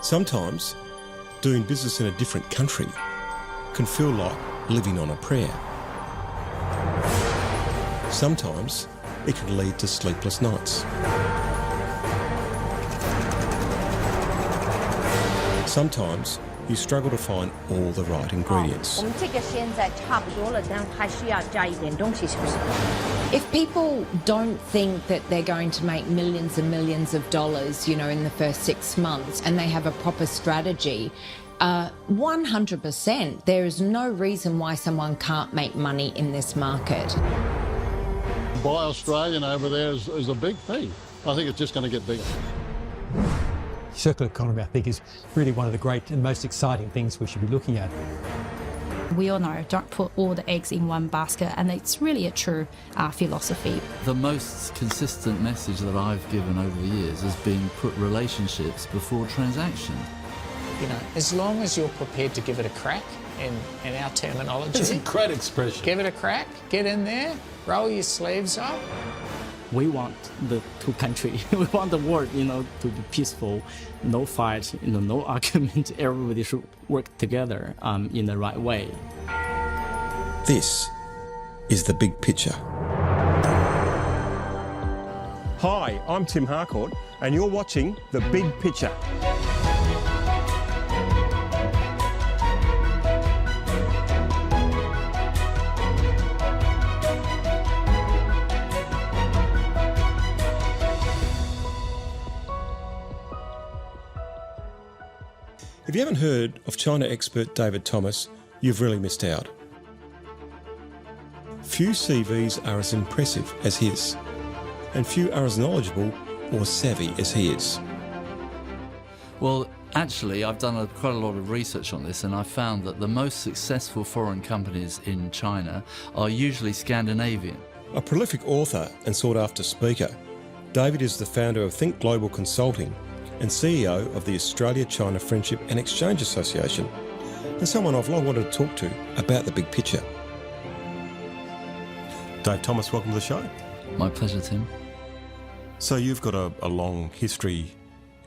Sometimes doing business in a different country can feel like living on a prayer. Sometimes it can lead to sleepless nights. Sometimes you struggle to find all the right ingredients. If people don't think that they're going to make millions and millions of dollars, in the first 6 months, and they have a proper strategy, 100%, there is no reason why someone can't make money in this market. Buy Australian over there is a big thing. I think it's just going to get bigger. Circular economy, I think, is really one of the great and most exciting things we should be looking at. We all know, don't put all the eggs in one basket, and it's really a true philosophy. The most consistent message that I've given over the years has been put relationships before transaction. As long as you're prepared to give it a crack, in our terminology. It's a great expression. Give it a crack, get in there, roll your sleeves up. We want the two countries, we want the world, to be peaceful, no fight, no argument. Everybody should work together in the right way. This is The Big Picture. Hi, I'm Tim Harcourt, and you're watching The Big Picture. If you haven't heard of China expert David Thomas, you've really missed out. Few CVs are as impressive as his, and few are as knowledgeable or savvy as he is. Well, actually, I've done quite a lot of research on this, and I found that the most successful foreign companies in China are usually Scandinavian. A prolific author and sought-after speaker, David is the founder of Think Global Consulting and CEO of the Australia-China Friendship and Exchange Association, and someone I've long wanted to talk to about the big picture. Dave Thomas, welcome to the show. My pleasure, Tim. So you've got a long history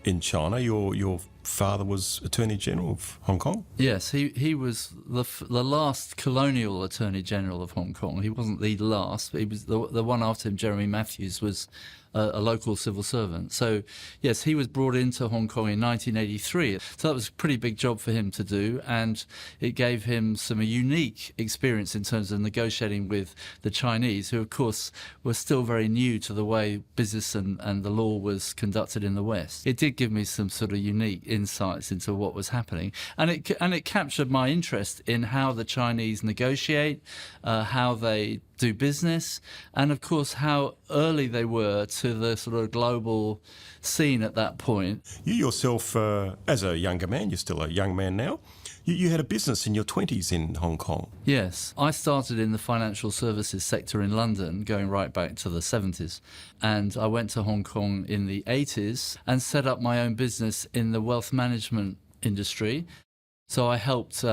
in China. Your father was Attorney General of Hong Kong? Yes, he was the last colonial Attorney General of Hong Kong. He wasn't the last, but he was the one after him, Jeremy Matthews, was a local civil servant. So, yes, he was brought into Hong Kong in 1983. So that was a pretty big job for him to do, and it gave him some unique experience in terms of negotiating with the Chinese, who, of course, were still very new to the way business and the law was conducted in the West. It did give me some sort of unique insights into what was happening, and it captured my interest in how the Chinese negotiate, how they do business, and of course how early they were to the sort of global scene at that point. You yourself, as a younger man, you're still a young man now, you had a business in your 20s in Hong Kong. Yes, I started in the financial services sector in London, going right back to the 70s. And I went to Hong Kong in the 80s and set up my own business in the wealth management industry. So I helped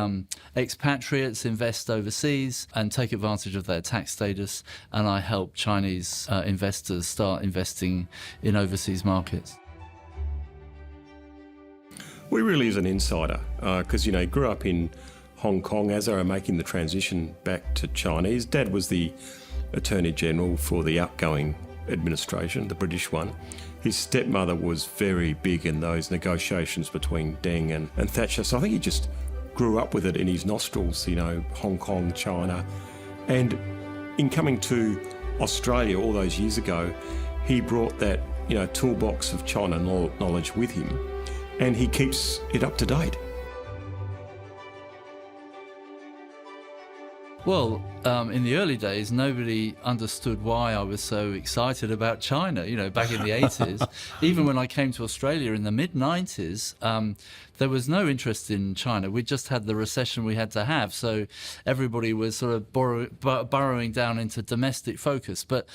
expatriates invest overseas and take advantage of their tax status, and I helped Chinese investors start investing in overseas markets. Well, he really is an insider because, he grew up in Hong Kong as they were making the transition back to China. His dad was the Attorney General for the outgoing administration, the British one. His stepmother was very big in those negotiations between Deng and Thatcher. So I think he just grew up with it in his nostrils, Hong Kong, China. And in coming to Australia all those years ago, he brought that, toolbox of China knowledge with him, and he keeps it up to date. Well, in the early days, nobody understood why I was so excited about China, back in the 80s. Even when I came to Australia in the mid-90s, there was no interest in China. We just had the recession we had to have, so everybody was sort of burrowing down into domestic focus. But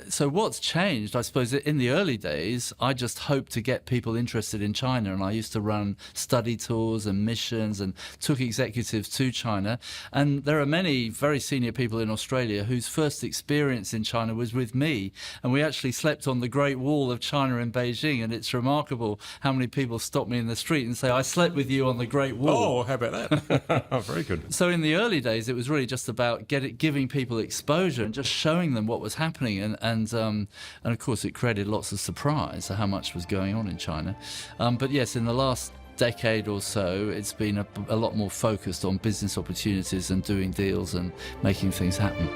So what's changed, I suppose, in the early days, I just hoped to get people interested in China, and I used to run study tours and missions and took executives to China. And there are many very senior people in Australia whose first experience in China was with me, and we actually slept on the Great Wall of China in Beijing, and it's remarkable how many people stop me in the street and say, I slept with you on the Great Wall. Oh, how about that? Very good. So in the early days, it was really just about giving people exposure and just showing them what was happening, and of course it created lots of surprise at how much was going on in China. But yes, in the last decade or so, it's been a lot more focused on business opportunities and doing deals and making things happen.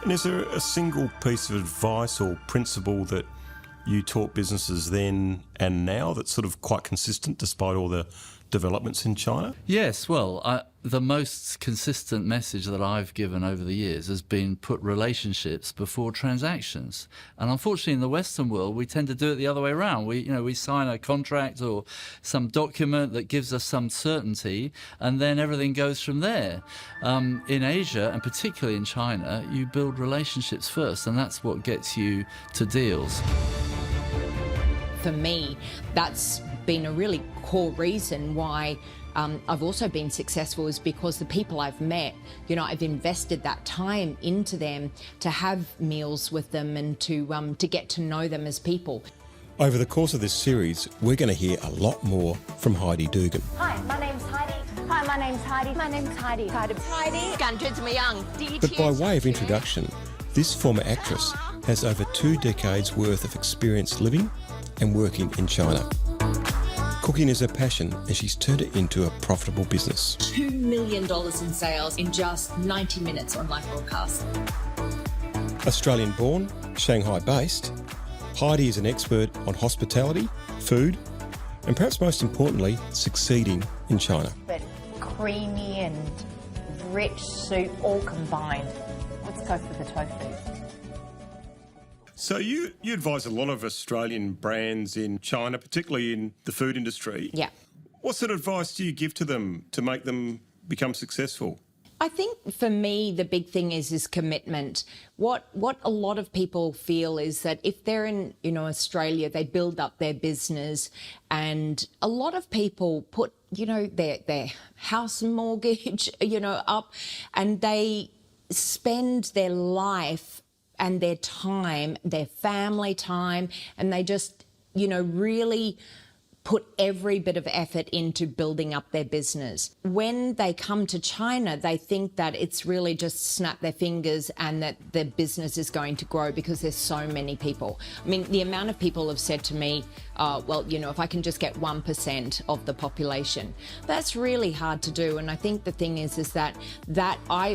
And is there a single piece of advice or principle that you taught businesses then and now that's sort of quite consistent despite all the developments in China? Yes, well, the most consistent message that I've given over the years has been put relationships before transactions. And unfortunately, in the Western world, we tend to do it the other way around. We sign a contract or some document that gives us some certainty, and then everything goes from there. In Asia, and particularly in China, you build relationships first, and that's what gets you to deals. For me, that's been a really core reason why I've also been successful, is because the people I've met, I've invested that time into them to have meals with them and to get to know them as people. Over the course of this series, we're going to hear a lot more from Heidi Dugan. Hi, my name's Heidi. Hi, my name's Heidi. My name's Heidi. Heidi. But by way of introduction, this former actress has over 2 decades worth of experience living and working in China. Cooking is her passion, and she's turned it into a profitable business. $2 million in sales in just 90 minutes on live broadcast. Australian-born, Shanghai-based, Heidi is an expert on hospitality, food, and perhaps most importantly, succeeding in China. But creamy and rich soup all combined. Let's go for the tofu. So you advise a lot of Australian brands in China, particularly in the food industry. Yeah. What sort of advice do you give to them to make them become successful? I think for me, the big thing is commitment. What a lot of people feel is that if they're in, Australia, they build up their business, and a lot of people put, their house mortgage, up, and they spend their life and their time, their family time, and they just, really put every bit of effort into building up their business. When they come to China, they think that it's really just snap their fingers and that their business is going to grow because there's so many people. I mean, the amount of people have said to me, if I can just get 1% of the population, that's really hard to do. And I think the thing is that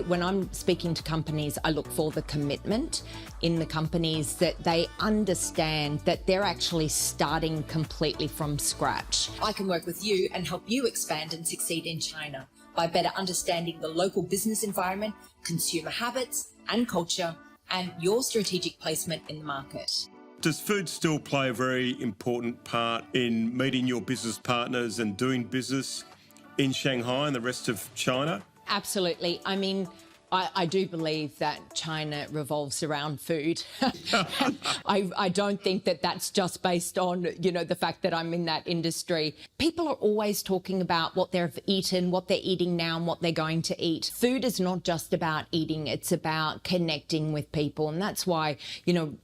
when I'm speaking to companies, I look for the commitment in the companies, that they understand that they're actually starting completely from scratch. I can work with you and help you expand and succeed in China by better understanding the local business environment, consumer habits and culture, and your strategic placement in the market. Does food still play a very important part in meeting your business partners and doing business in Shanghai and the rest of China? Absolutely. I mean, I do believe that China revolves around food. I don't think that that's just based on, the fact that I'm in that industry. People are always talking about what they've eaten, what they're eating now, and what they're going to eat. Food is not just about eating, it's about connecting with people. And that's why,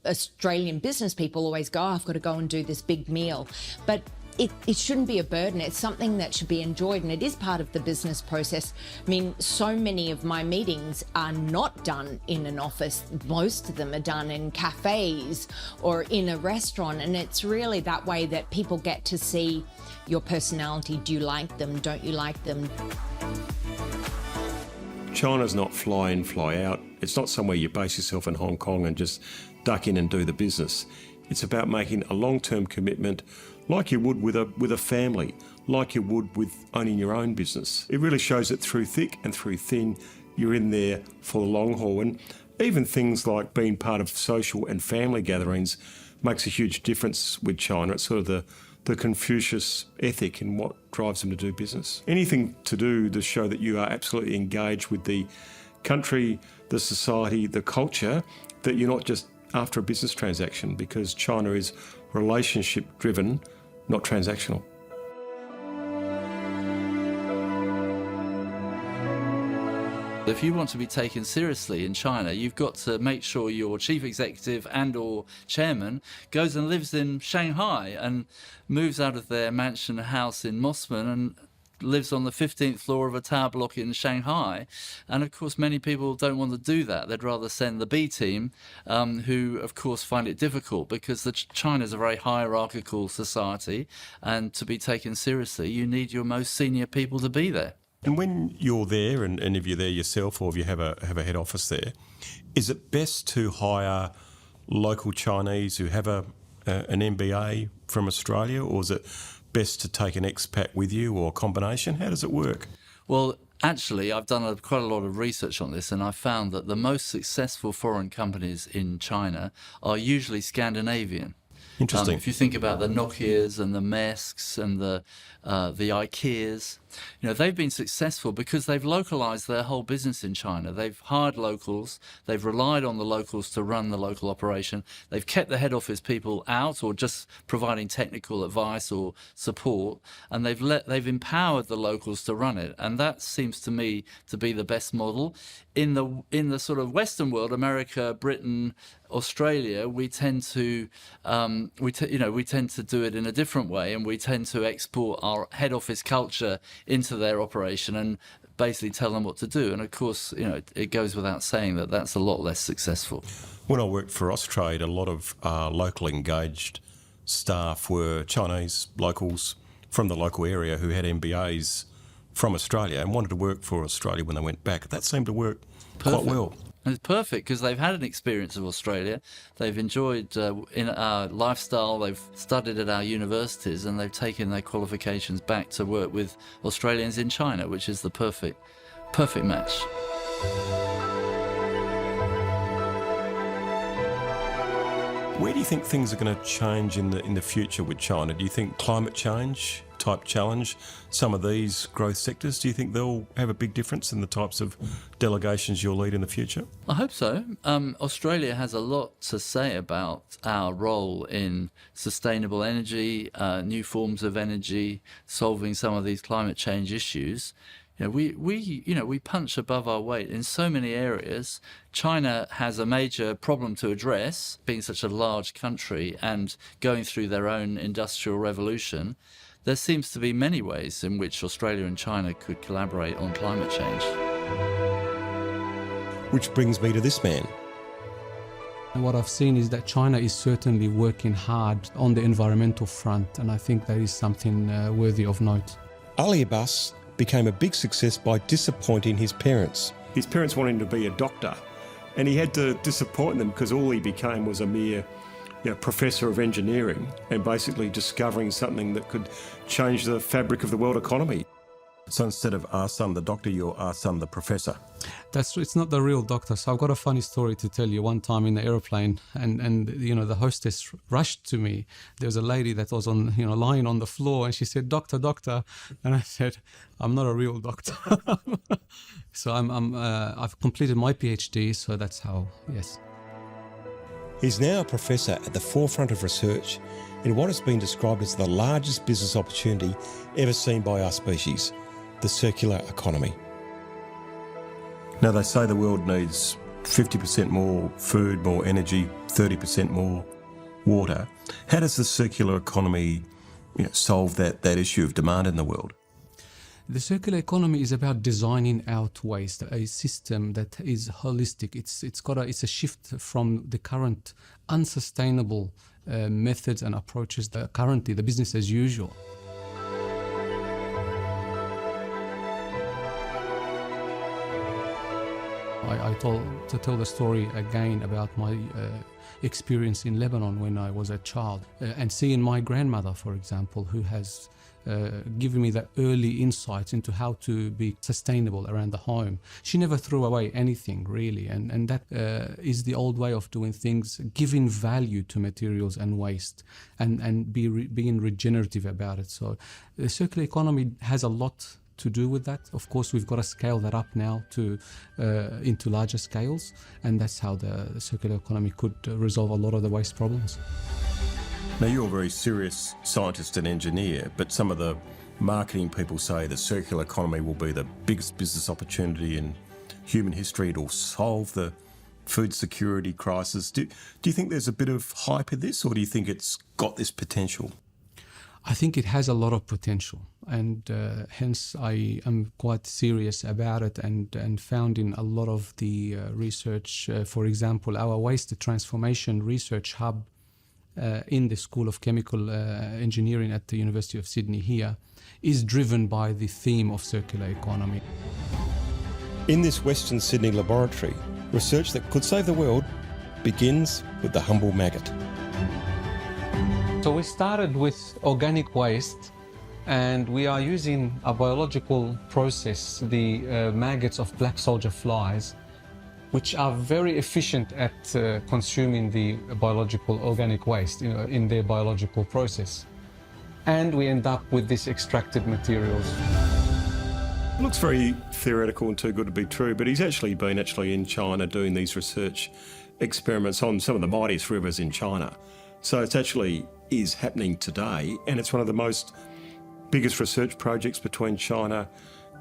Australian business people always go, I've got to go and do this big meal. But it shouldn't be a burden. It's something that should be enjoyed, and it is part of the business process. I mean, so many of my meetings are not done in an office. Most of them are done in cafes or in a restaurant, and it's really that way that people get to see your personality. Do you like them? Don't you like them? China's not fly in, fly out. It's not somewhere you base yourself in Hong Kong and just duck in and do the business. It's about making a long-term commitment, like you would with a family, like you would with owning your own business. It really shows that through thick and through thin, you're in there for the long haul. And even things like being part of social and family gatherings makes a huge difference with China. It's sort of the Confucius ethic in what drives them to do business. Anything to do to show that you are absolutely engaged with the country, the society, the culture, that you're not just after a business transaction, because China is relationship driven, not transactional. If you want to be taken seriously in China, you've got to make sure your chief executive and or chairman goes and lives in Shanghai and moves out of their mansion house in Mossman and lives on the 15th floor of a tower block in Shanghai. And of course, many people don't want to do that. They'd rather send the B team, who of course find it difficult because China's a very hierarchical society, and to be taken seriously, you need your most senior people to be there. And when you're there, and if you're there yourself or if you have a head office there, is it best to hire local Chinese who have an MBA from Australia, or is it best to take an expat with you, or a combination? How does it work? Well, actually, I've done quite a lot of research on this, and I found that the most successful foreign companies in China are usually Scandinavian. Interesting. If you think about the Nokias and the Maersks and the IKEAs, they've been successful because they've localized their whole business in China. They've hired locals, they've relied on the locals to run the local operation, they've kept the head office people out or just providing technical advice or support, and they've empowered the locals to run it. And that seems to me to be the best model. In the sort of Western world, America, Britain, Australia, we tend to do it in a different way, and we tend to export our head office culture into their operation and basically tell them what to do. And of course, it goes without saying that that's a lot less successful. When I worked for Austrade, a lot of local engaged staff were Chinese locals from the local area who had MBAs from Australia and wanted to work for Australia when they went back. That seemed to work quite well. And it's perfect because they've had an experience of Australia. They've enjoyed in our lifestyle. They've studied at our universities, and they've taken their qualifications back to work with Australians in China, which is the perfect match. Where do you think things are going to change in the future with China? Do you think climate change type challenge, some of these growth sectors, do you think they'll have a big difference in the types of delegations you'll lead in the future? I hope so. Australia has a lot to say about our role in sustainable energy, new forms of energy, solving some of these climate change issues. We punch above our weight in so many areas. China has a major problem to address, being such a large country and going through their own industrial revolution. There seems to be many ways in which Australia and China could collaborate on climate change. Which brings me to this man. And what I've seen is that China is certainly working hard on the environmental front, and I think that is something worthy of note. Ali Abbas became a big success by disappointing his parents. His parents wanted him to be a doctor, and he had to disappoint them because all he became was a mere professor of engineering and basically discovering something that could change the fabric of the world economy. So instead of our son the doctor, you're our son the professor. That's true. It's not the real doctor. So I've got a funny story to tell you. One time in the airplane, and the hostess rushed to me. There was a lady that was on lying on the floor, and she said, "Doctor, doctor," and I said, "I'm not a real doctor." So I've completed my PhD. So that's how. Yes. He's now a professor at the forefront of research in what has been described as the largest business opportunity ever seen by our species, the circular economy. Now, they say the world needs 50% more food, more energy, 30% more water. How does the circular economy solve that issue of demand in the world? The circular economy is about designing out waste, a system that is holistic. It's a shift from the current unsustainable methods and approaches that currently the business as usual. I tell the story again about my experience in Lebanon when I was a child, and seeing my grandmother, for example, who has given me the early insights into how to be sustainable around the home. She never threw away anything, really, and that is the old way of doing things, giving value to materials and waste, and being regenerative about it. So the circular economy has a lot to do with that. Of course, we've got to scale that up now to into larger scales, and that's how the circular economy could resolve a lot of the waste problems. Now, you're a very serious scientist and engineer, but some of the marketing people say the circular economy will be the biggest business opportunity in human history. It'll solve the food security crisis. Do you think there's a bit of hype in this, or do you think it's got this potential? I think it has a lot of potential, and hence I am quite serious about it and founding a lot of the research. For example, our waste transformation research hub in the School of Chemical Engineering at the University of Sydney here is driven by the theme of circular economy. In this Western Sydney laboratory, research that could save the world begins with the humble maggot. So we started with organic waste, and we are using a biological process, the maggots of black soldier flies, which are very efficient at consuming the biological organic waste in their biological process. And we end up with these extracted materials. It looks very theoretical and too good to be true, but he's actually been in China doing these research experiments on some of the mightiest rivers in China. So it actually is happening today, and it's one of the biggest research projects between China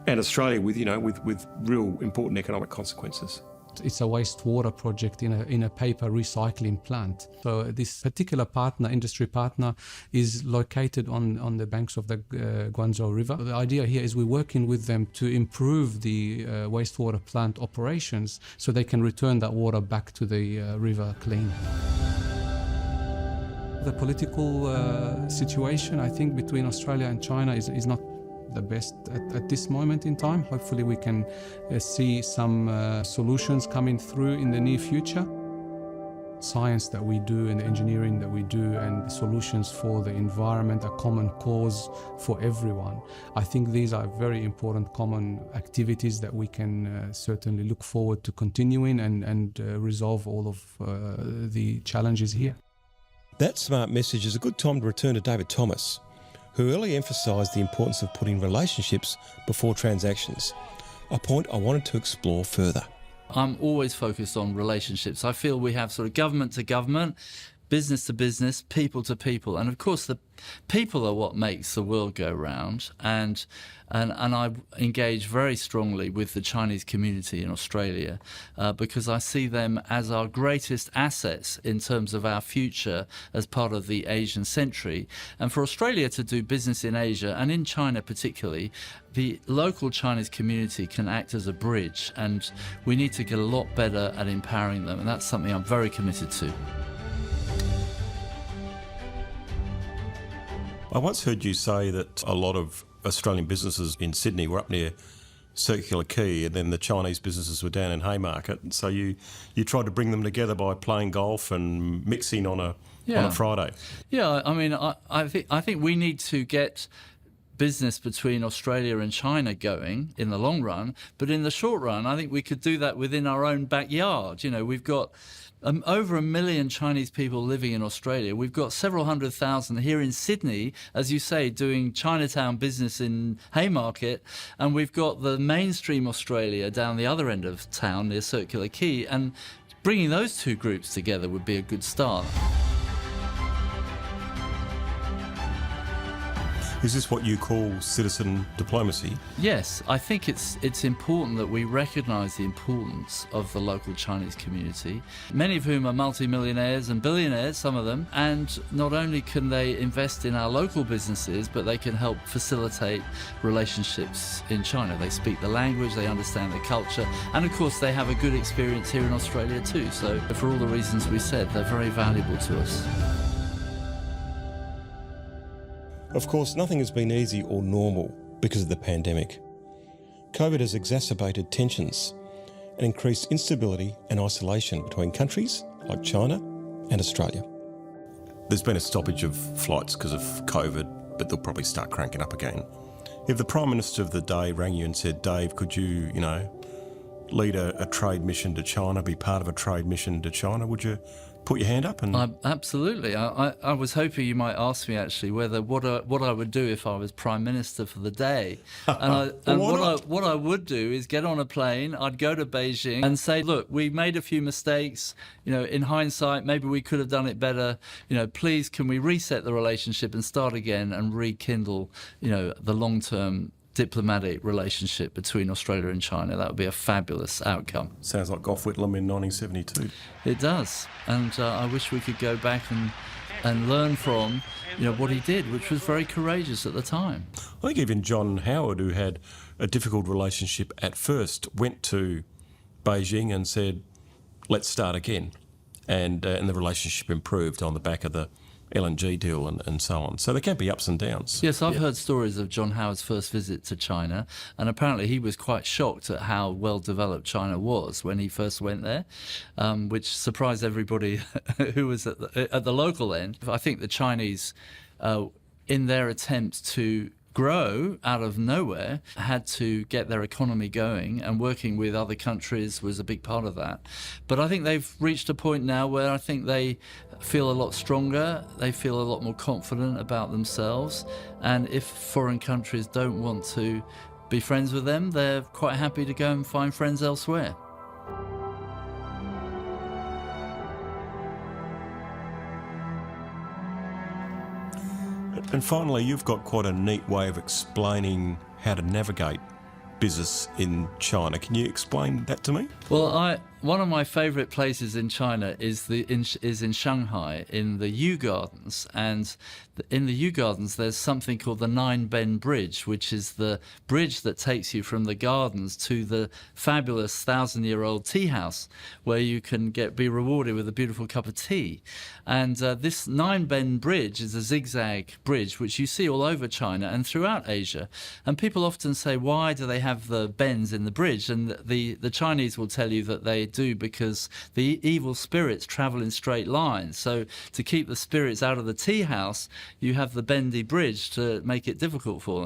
and Australia with real important economic consequences. It's a wastewater project in a paper recycling plant. So this particular industry partner, is located on the banks of the Guangzhou River. The idea here is we're working with them to improve the wastewater plant operations so they can return that water back to the river clean. The political situation, I think, between Australia and China is not the best at this moment in time. Hopefully we can see some solutions coming through in the near future. Science that we do and the engineering that we do and the solutions for the environment, a common cause for everyone. I think these are very important common activities that we can certainly look forward to continuing and resolve all of the challenges here. That smart message is a good time to return to David Thomas, who earlier emphasised the importance of putting relationships before transactions, a point I wanted to explore further. I'm always focused on relationships. I feel we have sort of government to government, business to business, people to people, and of course the people are what makes the world go round. And I engage very strongly with the Chinese community in Australia because I see them as our greatest assets in terms of our future as part of the Asian century. And for Australia to do business in Asia and in China particularly, the local Chinese community can act as a bridge, and we need to get a lot better at empowering them, and that's something I'm very committed to. I once heard you say that a lot of Australian businesses in Sydney were up near Circular Quay, and then the Chinese businesses were down in Haymarket. And so you tried to bring them together by playing golf and mixing on a Friday. Yeah, I mean, I think we need to get business between Australia and China going in the long run, but in the short run, I think we could do that within our own backyard. We've got over 1 million Chinese people living in Australia. We've got several 100,000 here in Sydney, as you say, doing Chinatown business in Haymarket, and we've got the mainstream Australia down the other end of town near Circular Quay, and bringing those two groups together would be a good start. Is this what you call citizen diplomacy? Yes, I think it's important that we recognise the importance of the local Chinese community, many of whom are multimillionaires and billionaires, some of them, and not only can they invest in our local businesses, but they can help facilitate relationships in China. They speak the language, they understand the culture, and of course they have a good experience here in Australia too. So for all the reasons we said, they're very valuable to us. Of course, nothing has been easy or normal because of the pandemic. COVID has exacerbated tensions and increased instability and isolation between countries like China and Australia. There's been a stoppage of flights because of COVID, but they'll probably start cranking up again. If the Prime Minister of the day rang you and said, Dave, could you, lead a trade mission to China, be part of a trade mission to China, would you put your hand up? And absolutely. I was hoping you might ask me actually what I would do if I was Prime Minister for the day. And what I would do is get on a plane. I'd go to Beijing and say, look, we made a few mistakes. In hindsight, maybe we could have done it better. Please, can we reset the relationship and start again and rekindle, the long-term diplomatic relationship between Australia and China? That would be a fabulous outcome. Sounds like Gough Whitlam in 1972. It does, and I wish we could go back and learn from what he did, which was very courageous at the time. I think even John Howard, who had a difficult relationship at first, went to Beijing and said, let's start again, and the relationship improved on the back of the LNG deal and so on. So there can be ups and downs. Yes, I've heard stories of John Howard's first visit to China, and apparently he was quite shocked at how well developed China was when he first went there, which surprised everybody who was at the local end. I think the Chinese, in their attempt to grow out of nowhere, had to get their economy going, and working with other countries was a big part of that. But I think they've reached a point now where I think they feel a lot stronger, they feel a lot more confident about themselves, and if foreign countries don't want to be friends with them, they're quite happy to go and find friends elsewhere. And finally, you've got quite a neat way of explaining how to navigate business in China. Can you explain that to me? Well, one of my favourite places in China is in Shanghai, in the Yew Gardens. And in the Yew Gardens, there's something called the Nine Bend Bridge, which is the bridge that takes you from the gardens to the fabulous 1,000-year-old tea house, where you can be rewarded with a beautiful cup of tea. And this Nine Bend Bridge is a zigzag bridge, which you see all over China and throughout Asia. And people often say, why do they have the bends in the bridge? And the Chinese will tell you that they do because the evil spirits travel in straight lines. So to keep the spirits out of the tea house, you have the bendy bridge to make it difficult for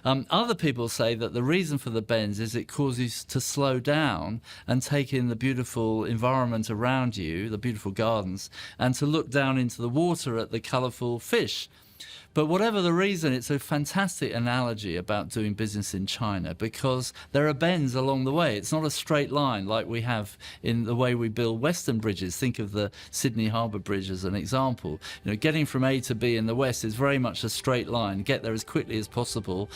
them. Other people say that the reason for the bends is it causes you to slow down and take in the beautiful environment around you, the beautiful gardens, and to look down into the water at the colourful fish. But whatever the reason, it's a fantastic analogy about doing business in China, because there are bends along the way. It's not a straight line like we have in the way we build Western bridges. Think of the Sydney Harbour Bridge as an example. Getting from A to B in the West is very much a straight line. Get there as quickly as possible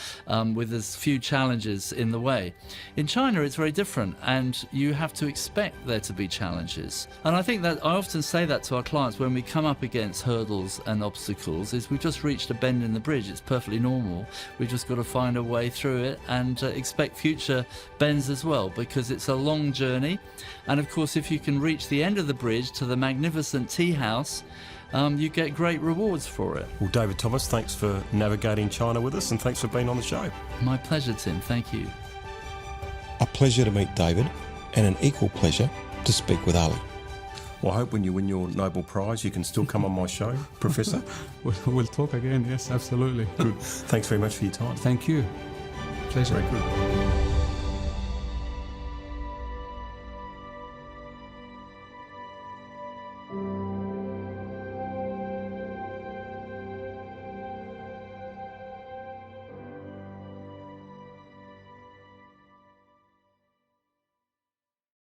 with as few challenges in the way. In China, it's very different, and you have to expect there to be challenges. And I think that I often say that to our clients when we come up against hurdles and obstacles, is we've just reached a bend in the bridge. It's perfectly normal. We've just got to find a way through it and expect future bends as well, because it's a long journey. And of course, if you can reach the end of the bridge to the magnificent tea house, you get great rewards for it. Well, David Thomas, thanks for navigating China with us, and thanks for being on the show. My pleasure, Tim. Thank you. A pleasure to meet David, and an equal pleasure to speak with Ali. Well, I hope when you win your Nobel Prize, you can still come on my show, Professor. We'll talk again, yes, absolutely. Good. Thanks very much for your time. Thank you. Pleasure. Very good.